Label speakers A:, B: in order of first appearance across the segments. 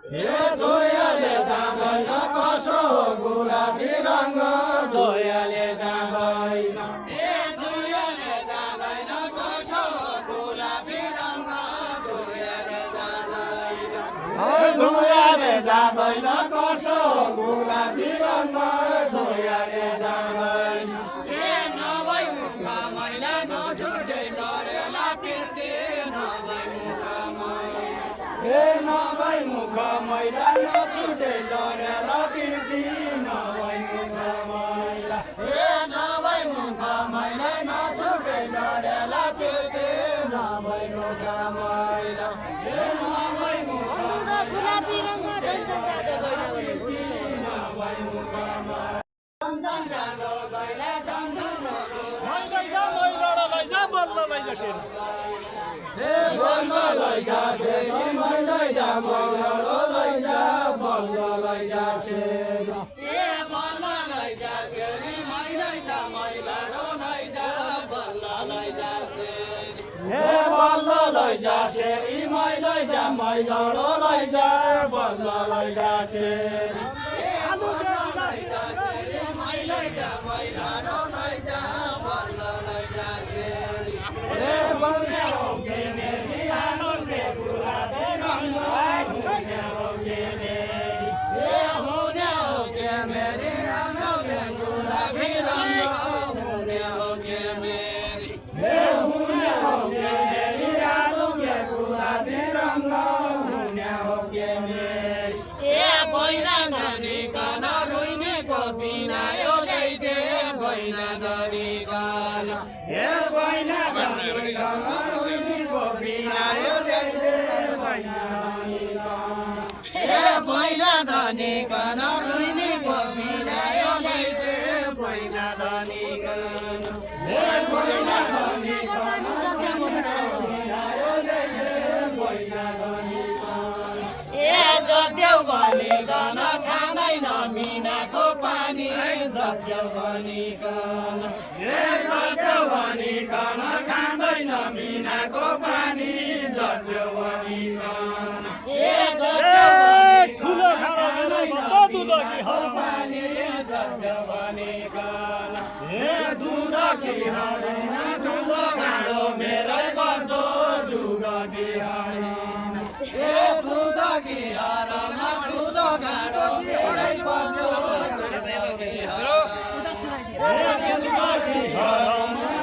A: हे धोयाले जाँदैन कसो गुलाबी रङ धोयाले जाँदैन
B: हे धोयाले जाँदैन कसो गुलाबी रङ धोयाले जाँदैन
A: धोयाले जाँदैन कसो गुलाबी रङ धोयाले जाँदैन
B: हे नभई मुख मैला नछुटे डरेला पिर्ती नभई मुख मैला
A: हे नभई मुख मैला नछुटे डरेला पिर्ती नभई मुख मैला
B: हे नभई मुख मैला नछुटे डरेला पिर्ती नभई मुख मैला
A: हे नभई मुख
C: गुलाबी रंग झन्झन जाँदो
B: झन्झन जाँदो गैला झन्झन
A: हे बल्ल लैजा सेरी मैलैजा मैलो लैजा बल्ल लैजा सेरी
B: हे बल्ल लैजा सेरी मैलैजा मैलाडो लैजा बल्ल लैजा सेरी
A: हे बल्ल लैजा सेरी मैलैजा मैलो लैजा बल्ल लैजा सेरी
B: मैलैजा मैलाडो लैजा बल्ल लैजा सेरी
A: हे बल्ले हो के मेरी आनोस के पूरा दिन हुने हो के मेरी
B: हे हुने हो के मेरी आँखों में गुलाबी रंग हुने हो के मेरी
A: हे हुने हो के मेरी आलू के पूरा दिन हुने हो के मेरी
B: हे बैना धनी कन रुइने को बिना यो ल्याइदे बैना धनी कन
A: हे बैना धनी कन रुइने को बिना यो ल्याइदे बैना धनी कन
B: हे बैना धनी कन रुइने को बिना यो ल्याइदे बैना धनी कन
A: हे बैना धनी कन बिना यो ल्याइदे बैना धनी कन
B: हे जत्याउ भनिकन खाँदैन मिनाको पानी जत्याउ भनिकन
A: हे जत्यो भनिकन खाँदैन मिनाको पानी जत्यो भनिकन
B: हे जत्याउ
A: ठुलो पानी जत्यो भनिकन हे दुध कि हरिण ठुलो घाँडो मेरै बद्धो दुध कि हरिण
B: हे दुध कि हरन ठुलो घाँडो मेरै बद्धो दुध कि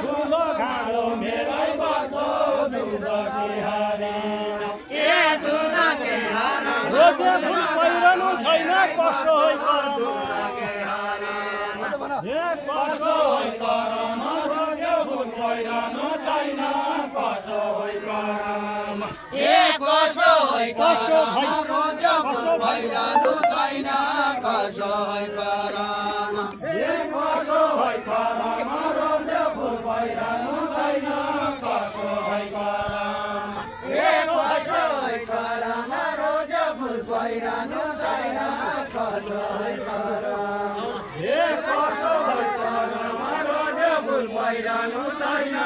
A: ठुलो घाँडो मेरै बद्धो दुध कि हरिण
B: हे दुध कि हरन
D: रोजे फुल पहिरनु छैन कसो होइ
A: हे कसो होइ करम रोग्यो फुल पहिरनु छैन कसो होइ करम
B: हे कसो होइ करम रोज फुल भइरहनु छैन कसो होइ करम
A: हे कसो होइ करम रोग्यो फुल पहिरनु छैन कसो होइ करम
B: हे कसो होइ करम रोज फुल भइरहनु छैन कसो होइ करम
A: हे कसो होइ करम रोग्यो फुल पहिरनु छैन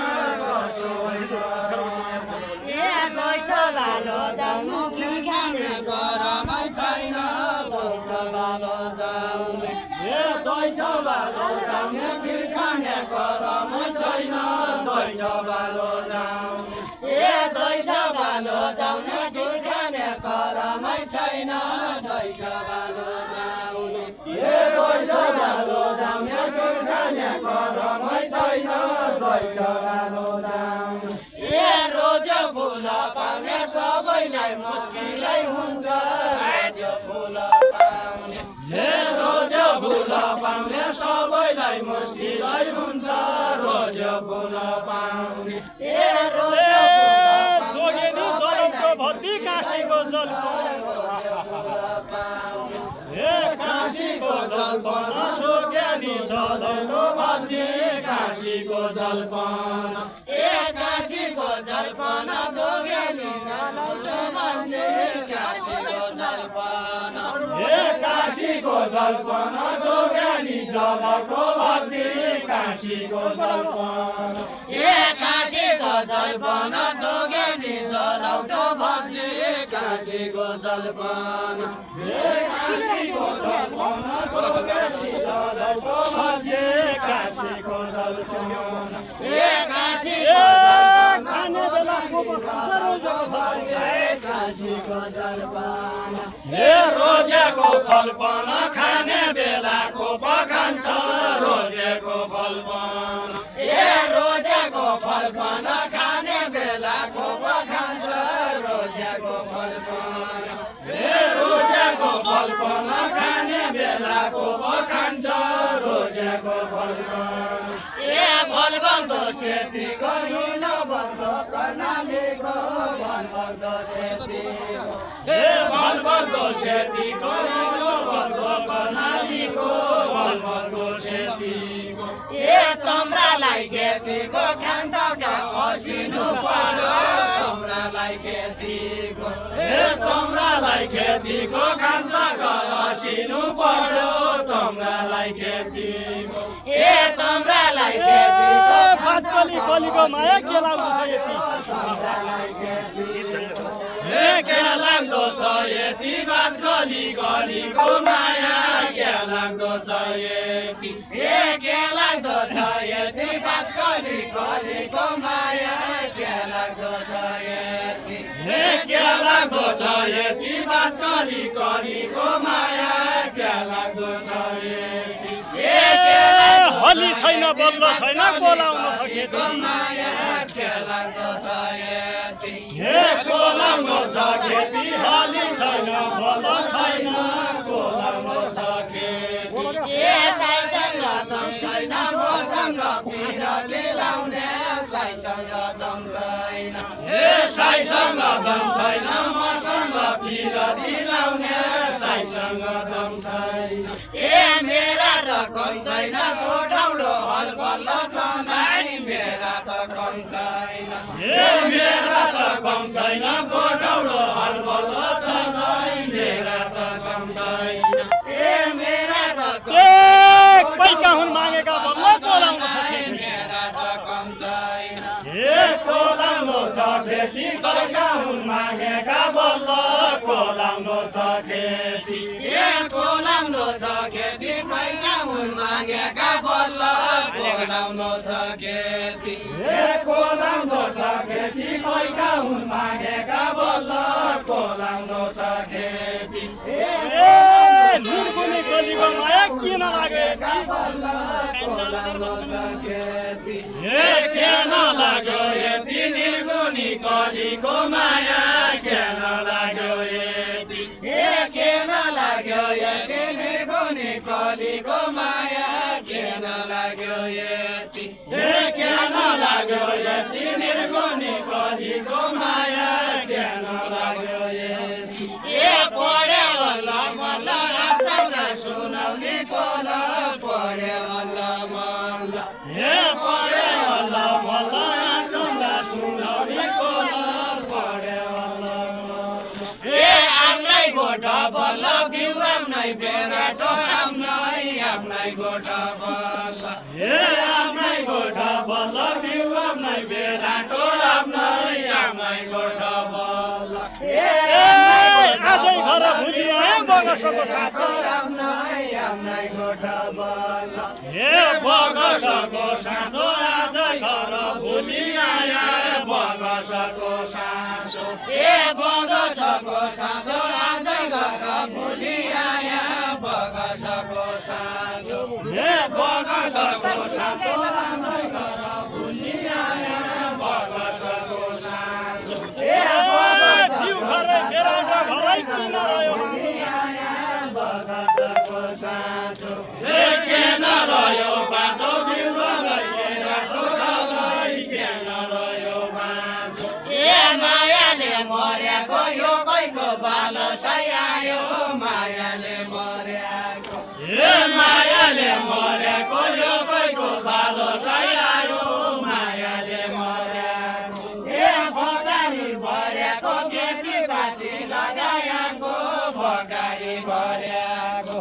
A: कसो होइ करम
C: ए गइछ भालो जाउनु कि खाने
B: गरमै छैन दैछ भालो जाउने
A: हे दैछ भालो जाउने किर्खाने करमै छैन दैछ भालो जाउने
B: हे दैछ भालो जाउने किर्खाने करमै छैन दैछ भालो जाउने
A: हे दैछ भालो जाउने किर्खाने करमै छैन दैछ भालो जाउने
B: हे रोज फुल पाउने सबैलाई मुस्किलै हुन्छ रोज फुल पाउने
A: हे रोज फुल पाउने सबैलाई मुस्किलै हुन्छ रोज फुल पाउने
B: हे रोज
D: जोगेनी जलको भर्ती काशीको जल
A: हे काशीको जलपन जोग्यानी जलको भर्ती काशीको जलपन
B: हे काशीको जलपन जोगेनी जलौटो भन्ने काशीको जलपन
A: हे काशीको जलपन जोग्यानी जलको भर्ती काशीको जलपन
B: हे काशी काशीको जलपान जोगेनी जलौटो भजी काशीको जलपान
A: काशीको जलपान जोगेनी जलौटो भजी काशीको जलपान
D: खाने बेलाको
B: काशीको जलपान
A: रोजेको फलपान खाने बेलाको पखान्छ रोजेको फलपान
B: रोजेको फलपान खाने बेलाको पखान्छ रोजेको फलपान
A: रोजेको फलपान खाने बेलाको पखान्छ रोजेको फलपान
B: भलबन्द सेती गर्नु नबन्द कर्णालीको भलबन्द सेतीको
A: भलबन्द सेती गर्नु बन्द कर्णालीको भलबन्द सेतीको
B: तम्रालाई खेतीको खान्तका असिनु पर्यो तम्रालाई खेतीको
A: तम्रालाई खेतीको खान्तका असिनु पर्यो तम्रालाई खेतीको
B: तम्रालाई खेतीको
D: पाँचकली कलीको माया के लाग्दो
A: के लाग्दो छ यति बाजकली गलीको माया के लाग्दो छ यति
B: के लाग्दो छ यति बाजकली गलीको माया के लाग्दो छ यति
A: के लाग्दो छ यति बाजकली गलीको माया के लाग्दो छ यति
D: हली छैन बल्ल छैन बोलाउन सके
B: माया के लाग्दो छ यति
A: कोलाउन छ खेती हली छैन बल्ल छैन कोलाउन छ खेती
B: साईसँग दम छैन मसँग पिरती लाउने साईसँग दम छैन
A: साईसँग दम छैन मसँग पिरती लाउने साईसँग दम छैन
B: मेरा रकम छैन कोठाउलो हल बल्ल छ नाइ मेरा त कम छैन
A: मेरा त कम छैन गोठौडो हल बल्ल छ नाइ मेरा त कम छैन
B: मेरा रकम
D: पैका हुन् मागेका बल्ल चलाउन सके
B: मेरा त कम छैन
A: कोलाउन छ खेती कैका हुन् मागेका बल्ल कोलाउन छ खेती
B: कोलाउन छ खेती पैसा हुन् मागेका बल्ल कोलाउन छ खेती
A: कोलाउन छ खेती कैका हुन् मागेका बल्ल कोलाउन छ खेती
D: निर्गुणी गलीको माया किन लाग्यो
A: कोलाउन छ खेती के नलाग्यो यति निर्गुणी कलीको माया के नलाग्यो यति
B: के नलाग्यो यति निर्गुणी कलीको माया के नलाग्यो यति
A: के नलाग्यो यति निर्गुणी कलीको माया के नलाग्यो यति
B: पढ्यो वल्ल मल्ल आचरा सुनाउने कोल पढ्यो वल्ल मल्ल
A: पढे हल्ल मल्ल चुङ्गा सुनाउने कोलर पढे हल्ल
B: आम्नै गोठा बल्ल बिउ आम्नै बेराटो आम्नै गोठा बल्ल
A: आम्नै गोठा बल्ल बिउ आम्नै बेराटो आम्नै गोठा बल्ल
D: आजै घर भुली आयो बगसको साथ
A: आम्नै गोठा बल्ल बगसको साँचो आजै घर भुली आया बगसको साँचो
B: बगसको साँचो आजै घर भोलि आया बगसको साँचो
A: बगसको साँचो आजै घर भुली आया बगसको साँचो
D: बिउ घरै बेराटा घरै किन रह्यो
A: बगसको साँचो के नरह्यो बाँचो बिउ घरै बेराटो सधैँ के नरह्यो बाँचो
B: मायाले मर्याको यो कैको बाल सयायो मायाले मर्याको
A: मायाले मरेको यो कैको बालो सयायो मायाले मरेको
B: भगारी भर्याको खेतीपाती लगाएको भगारी भर्याको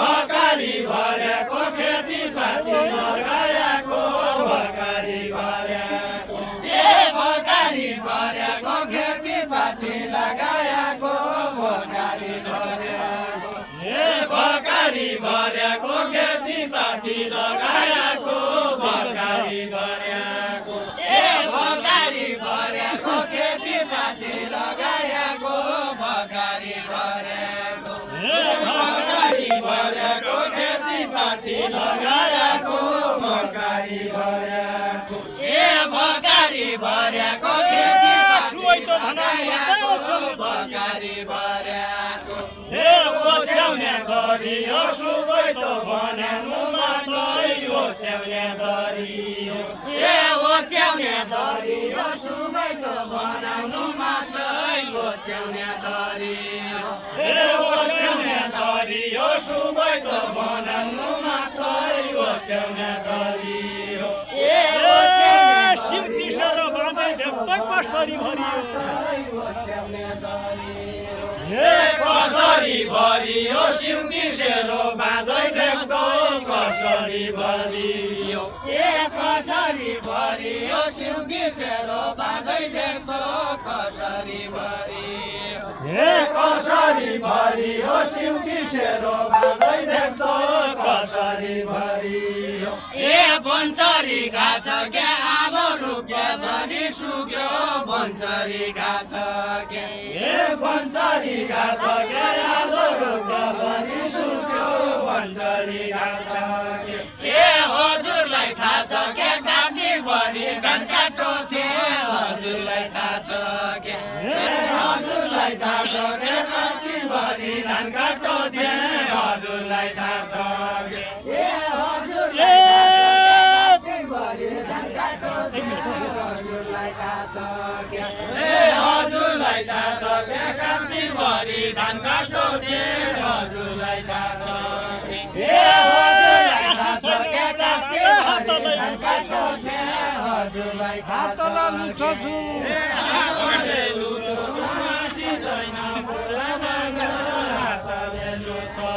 A: भकारी भरेको खेतीपाती लगाएको भकारी भरेको भर्खरी भरेको खेतीपाती लगाएको भर्खरी भर्याको
B: भर्खरी भरेको खेतीपाती लगाएको भर्खरी भरेको
A: भर्खरी भरेको खेतीपाती लगाएको भर्खरी भर्याको
B: भर्खरी भरेको
D: सुइतो धनाएको
B: भर्खरी भरेको
A: ओछ्याउने गरियो सुबैतो बनाउनु मात्रै ओछ्याउने गरियो
B: ओछ्याउने दरियो सुबैतो बनाउनु मात्रै ओछ्याउने दरियो
A: ओछ्याउने गरियो सुबैतो बनाउनु मात्रै ओछ्याउने गरियो
D: शिवकिशोर बाजे देख्दै कसरी भरियो
A: कसरी भरियो शिवकिशोरो बाजै देख्दो कसरी भरियो
B: कसरी भरियो शिवकिशोरो बाजै देख्दो कसरी भरियो
A: कसरी भरियो शिवकिशोरो बाजै देख्दो कसरी भरियो
B: बन्चरी गाछ क्या आलो रुक्या झरी सुक्यो बन्चरी गाछ के
A: बन्चरी गाछ के आलो रुक्या झरी सुक्यो बन्चरी गाछ
B: हजुरलाई थाहा छ के काकी भरि घन काटो छे हजुरलाई थाहा छ के
A: हजुरलाई थाहा छ के काकी भरि धान काटो छे हजुरलाई थाहा छ के हजुरलाई थाहा छ के काकी भरि धान काटो छे हजुरलाई थाहा छ के हजुरलाई थाहा छ हातले लुछो हाँसी छैन पुराना हातले लुछो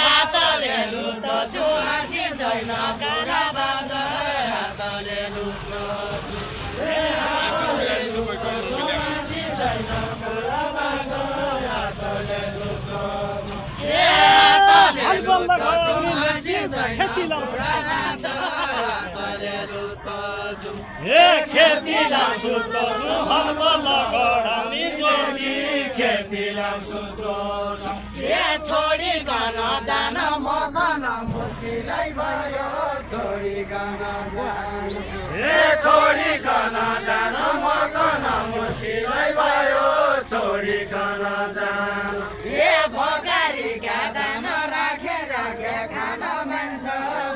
B: हातले लुतो छु हाँसी छैन कारा बाज हातले लुतो छु
A: हातले लुछो हाँसी छैन पुराना हातले लुछो
D: खेती लाउँछ
B: हातले लुतो छु
A: खेती लाउँछु तोर्छु हलबल गराउने जोडी खेती लाउँछु तोर्छु
B: छोडिकन जान मकन मुसिलै भयो छोडिकन जान
A: छोडिकन जान मकन मुसिलै भयो छोडिकन जान
B: भोकारीका दान राखेर खान मान्छ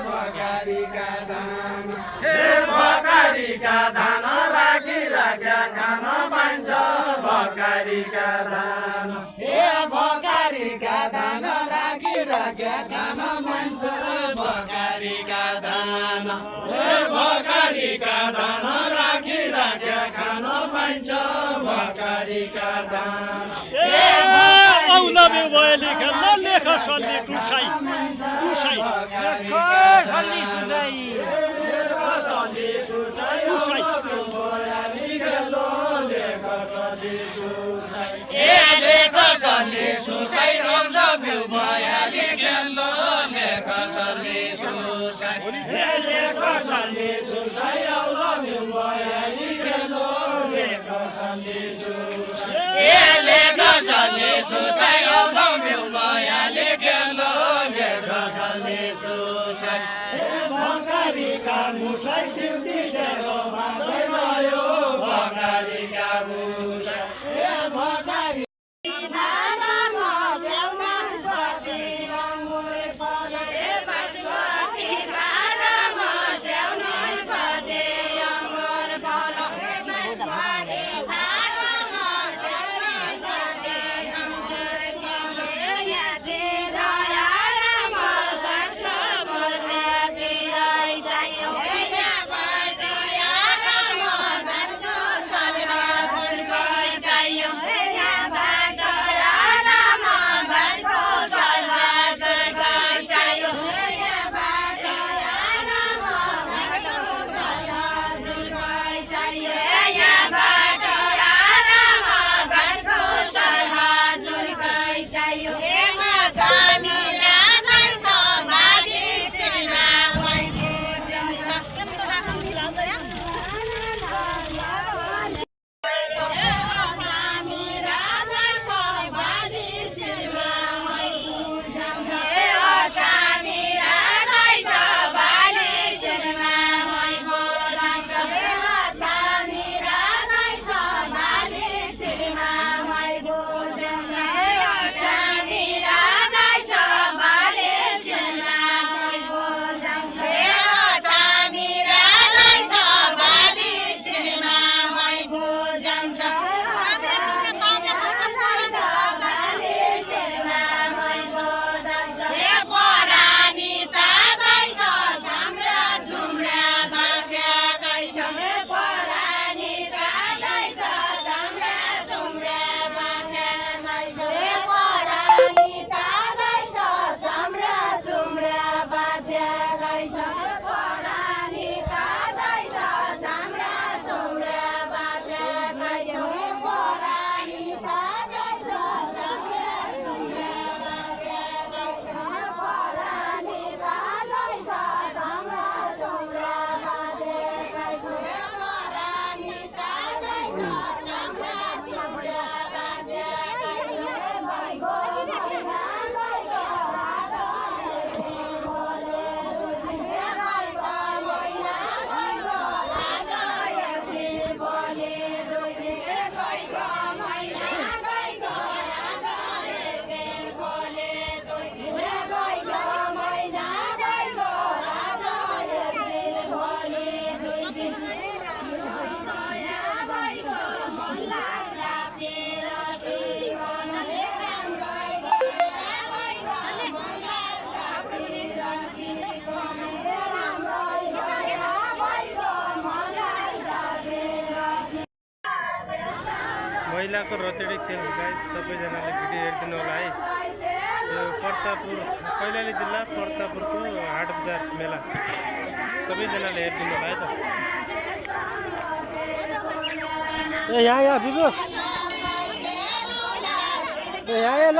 B: भोकारीका दान
A: भकारीका धान राखी राख्या खान पाइन्छ भकारीका धान
B: भोकारीका दान राखेर खान मान्छ भोकारीका दान
A: भकारीका धान राखी राख्या खान पाइन्छ भकारीका धान
D: औलबे भयो लेखेर लेख सल्ली टुसाई टुसाई
B: लेख सल्ली सुसाई औलबे भयाली गेलो लेख सल्ली सुसाई
A: लेख सल्ली सुसाई औलबे भयाली गेलो लेख सल्ली सुसाई
B: लेख सल्ली सुसाई औलबे भयाली गेलो लेख सल्ली सुसाई
A: भकारीका मुसाई सिउती सेरो मादै भयो भकारीका मुसाई
E: जिल्लाको रचेडी खेल गाइस सबैजनाले भिडियो हेरिदिनु होला है। यो पर्तापुर कैलाली जिल्ला पर्तापुरको हाट बजार मेला सबैजनाले हेरिदिनु होला है त।
D: ए यहाँ बिबु ए यहाँ ल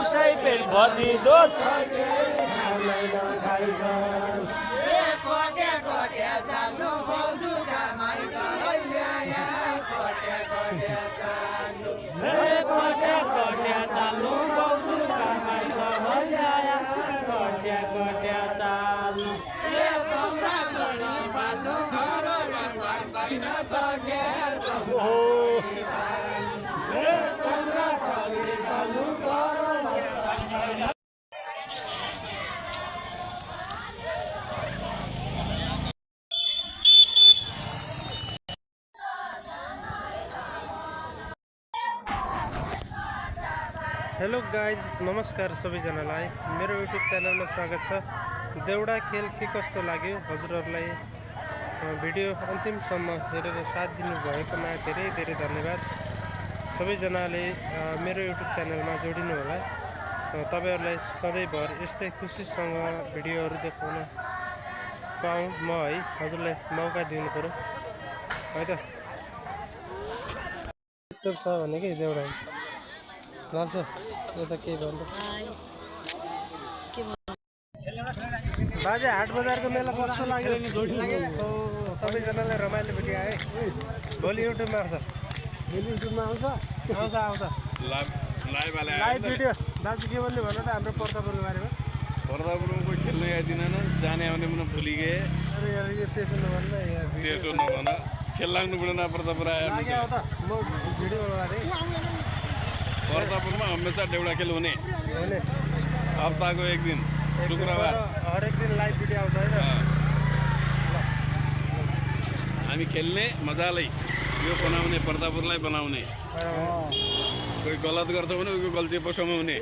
D: उसै पेट भरि दो
E: हेलो गाइज नमस्कार सबैजनालाई मेरो युट्युब च्यानलमा स्वागत छ। देउडा खेल के कस्तो लाग्यो हजुरहरूलाई भिडियो अन्तिमसम्म हेरेर साथ दिनुभएकोमा धेरै धेरै धन्यवाद। सबैजनाले मेरो युट्युब च्यानलमा जोडिनु होला। तपाईहरुलाई सधैँभर यस्तै खुसीसँग भिडियोहरू देखाउन पाऊँ म है हजुरलाई मौका दिनु पर्यो है त। यस्तो छ भने के देउडा लान्छ यता के भन्नु बाजे हाट बजारको मेला कस्तो लाग्यो? सबैजनाले रमाइलो भिडियो आए। भोलि युट्युबमा आउँछ आउँछ लाइभ भिडियो। दाजु के भन्ने भन त हाम्रो पर्तापुरको बारेमा।
A: पर्तापुरमा कोही खेल्नु आइदिन जाने आउने पनि भुलि गए।
E: अरे त्यसो नभन्न
A: त्यसो नभन खेल लाग्नु पर्दैन। पर्तापुर आयो
E: म भिडियो बनाएर
A: पर्तापुरमा हमेसा देउडा खेल हुने हप्ताको एक दिन शुक्रबार
E: हरेक दिन लाइभ भिडियो आउँछ हैन।
A: हामी खेल्ने मजाले यो बनाउने पर्तापुरलाई बनाउने। कोही गलत गर्छ भने उसको गल्ती पो समाउने।